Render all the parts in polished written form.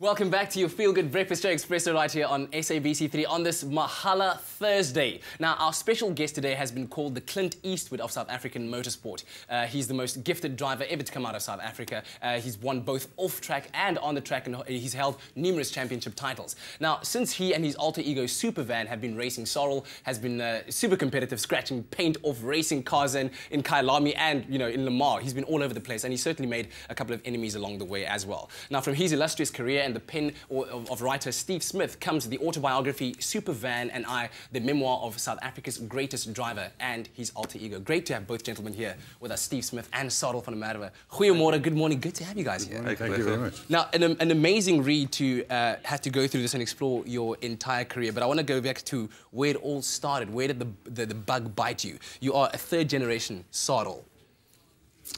Welcome back to your Feel Good Breakfast Show Expresso right here on SABC3 on this Mahala Thursday. Now, our special guest today has been called the Clint Eastwood of South African motorsport. He's the most gifted driver ever to come out of South Africa. He's won both off-track and on the track, and he's held numerous championship titles. Now, since he and his alter ego Supervan have been racing, Sarel has been super competitive, scratching paint off racing cars in Kyalami and, you know, in Lamar. He's been all over the place, and he certainly made a couple of enemies along the way as well. Now, from his illustrious career and the pen of writer Steve Smith comes the autobiography Supervan and I, the memoir of South Africa's greatest driver and his alter ego. Great to have both gentlemen here with us, Steve Smith and Sarel van Merwe. Goeiemorgen, good morning, good to have you guys here. Thank you very much. Now, an amazing read to have to go through this and explore your entire career, but I want to go back to where it all started. Where did the bug bite you? You are a third generation Sarel.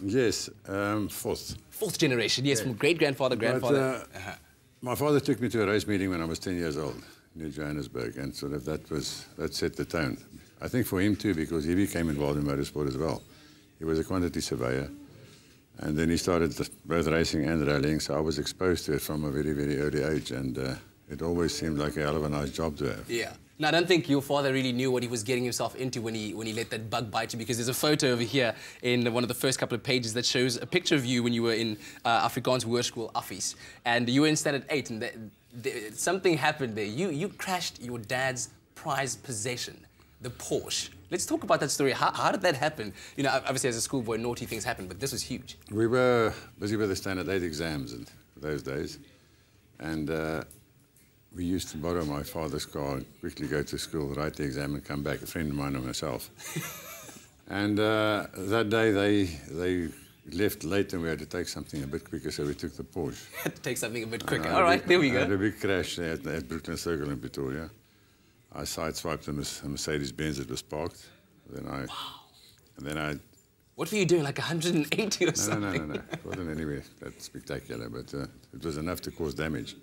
Yes, fourth. Fourth generation, yes, from great-grandfather, grandfather. My father took me to a race meeting when I was 10 years old, near Johannesburg, and sort of that set the tone. I think for him too, because he became involved in motorsport as well. He was a quantity surveyor, and then he started both racing and rallying, so I was exposed to it from a very, very early age, and it always seemed like a hell of a nice job to have. Yeah. Now, I don't think your father really knew what he was getting himself into when he let that bug bite you, because there's a photo over here in one of the first couple of pages that shows a picture of you when you were in Afrikaans Hoërskool Affies, and you were in standard 8, and something happened there. You crashed your dad's prized possession, the Porsche. Let's talk about that story. How did that happen? You know, obviously as a schoolboy, naughty things happen, but this was huge. We were busy with the standard 8 exams in those days, and we used to borrow my father's car and quickly go to school, write the exam and come back, a friend of mine and myself. And that day they left late and we had to take something a bit quicker, so we took the Porsche. Had to take something a bit quicker. All right, there we go. I had a big crash there at Brooklyn Circle in Pretoria. I sideswiped a Mercedes-Benz that was parked. Then I... What were you doing, like 180 or something? No. It wasn't anywhere that spectacular, but it was enough to cause damage.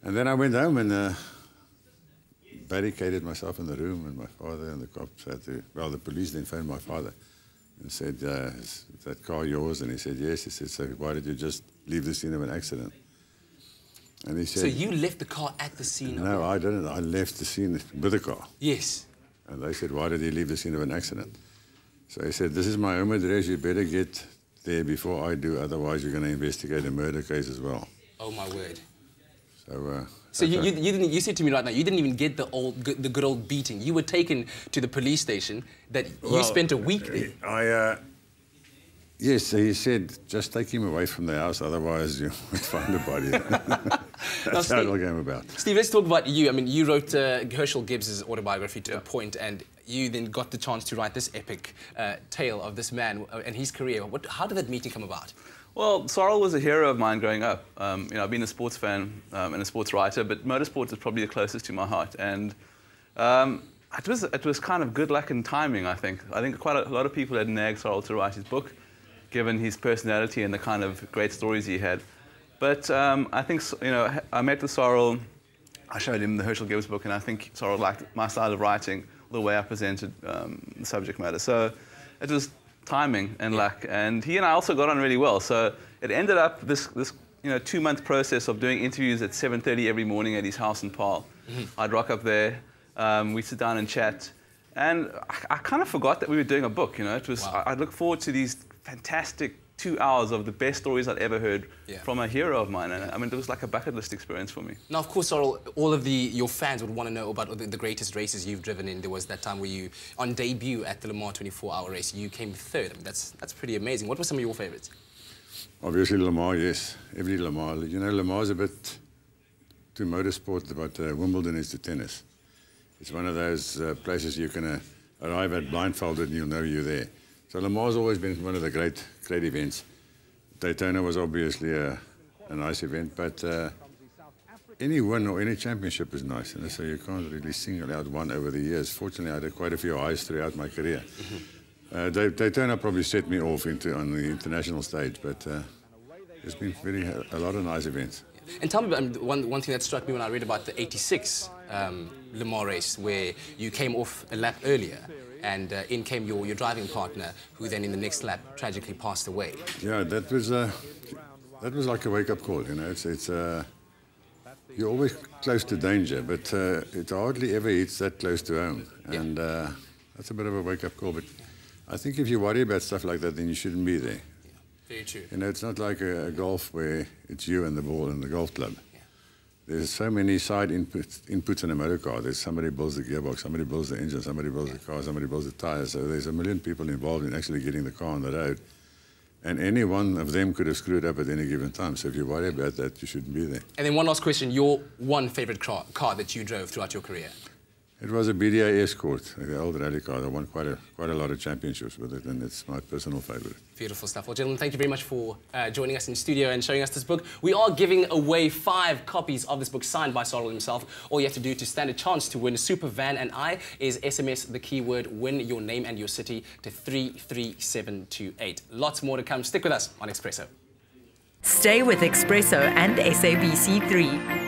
And then I went home and barricaded myself in the room, and my father and the cops had to... Well, the police then phoned my father and said, is that car yours? And he said, yes. He said, so why did you just leave the scene of an accident? And he said... So you left the car at the scene? No, I didn't. I left the scene with the car. Yes. And they said, why did he leave the scene of an accident? So he said, this is my home address. You better get there before I do, otherwise you're going to investigate a murder case as well. Oh, my word. So you said to me right now, you didn't even get the good old beating. You were taken to the police station. You spent a week there. Yes, he said, just take him away from the house, otherwise you won't find a body. That's how it all came about. Steve, let's talk about you. I mean, you wrote Herschel Gibbs' autobiography to a point, and you then got the chance to write this epic tale of this man and his career. How did that meeting come about? Well, Sarel was a hero of mine growing up. You know, I've been a sports fan and a sports writer, but motorsport is probably the closest to my heart. And it was kind of good luck and timing, I think. I think quite a lot of people had nagged Sarel to write his book, given his personality and the kind of great stories he had. But I think, you know, I met with Sarel, I showed him the Herschel Gibbs book, and I think Sarel liked my style of writing, the way I presented the subject matter. So it was timing and luck, and he and I also got on really well. So it ended up this 2-month process of doing interviews at 7:30 every morning at his house in Paarl. I'd rock up there, we'd sit down and chat, and I kind of forgot that we were doing a book. You know, it was wow. I'd look forward to these fantastic 2 hours of the best stories I'd ever heard from a hero of mine, and I mean, it was like a bucket list experience for me. Now, of course, Sarel, all of your fans would want to know about the greatest races you've driven in. There was that time where you, on debut at the Le Mans 24-hour race, you came third. I mean, that's pretty amazing. What were some of your favourites? Obviously, Le Mans, yes. Every Le Mans. You know, Le Mans is a bit to motorsport what Wimbledon is to tennis. It's one of those places you can arrive at blindfolded and you'll know you're there. So Le Mans has always been one of the great events. Daytona was obviously a nice event, but any win or any championship is nice, and so you can't really single out one over the years. Fortunately, I had quite a few highs throughout my career. Daytona probably set me off on the international stage, but there's been a lot of nice events. And tell me, one thing that struck me when I read about the '86 Le Mans race, where you came off a lap earlier, and in came your driving partner, who then in the next lap tragically passed away. Yeah, that was That was like a wake-up call, you know. You're always close to danger, but it hardly ever hits that close to home. And that's a bit of a wake-up call. But I think if you worry about stuff like that, then you shouldn't be there. Very true. You know, it's not like a golf where it's you and the ball and the golf club. There's so many side inputs in a motor car. There's somebody builds the gearbox, somebody builds the engine, somebody builds the car, somebody builds the tires. So there's a million people involved in actually getting the car on the road. And any one of them could have screwed up at any given time. So if you worry about that, you shouldn't be there. And then one last question. Your one favorite car that you drove throughout your career? It was a BDA Escort, the old rally car. I won quite a lot of championships with it, and it's my personal favorite. Beautiful stuff. Well, gentlemen, thank you very much for joining us in studio and showing us this book. We are giving away 5 copies of this book signed by Sarel himself. All you have to do to stand a chance to win Supervan and I is SMS the keyword win, your name and your city to 33728. Lots more to come. Stick with us on Expresso. Stay with Expresso and SABC3.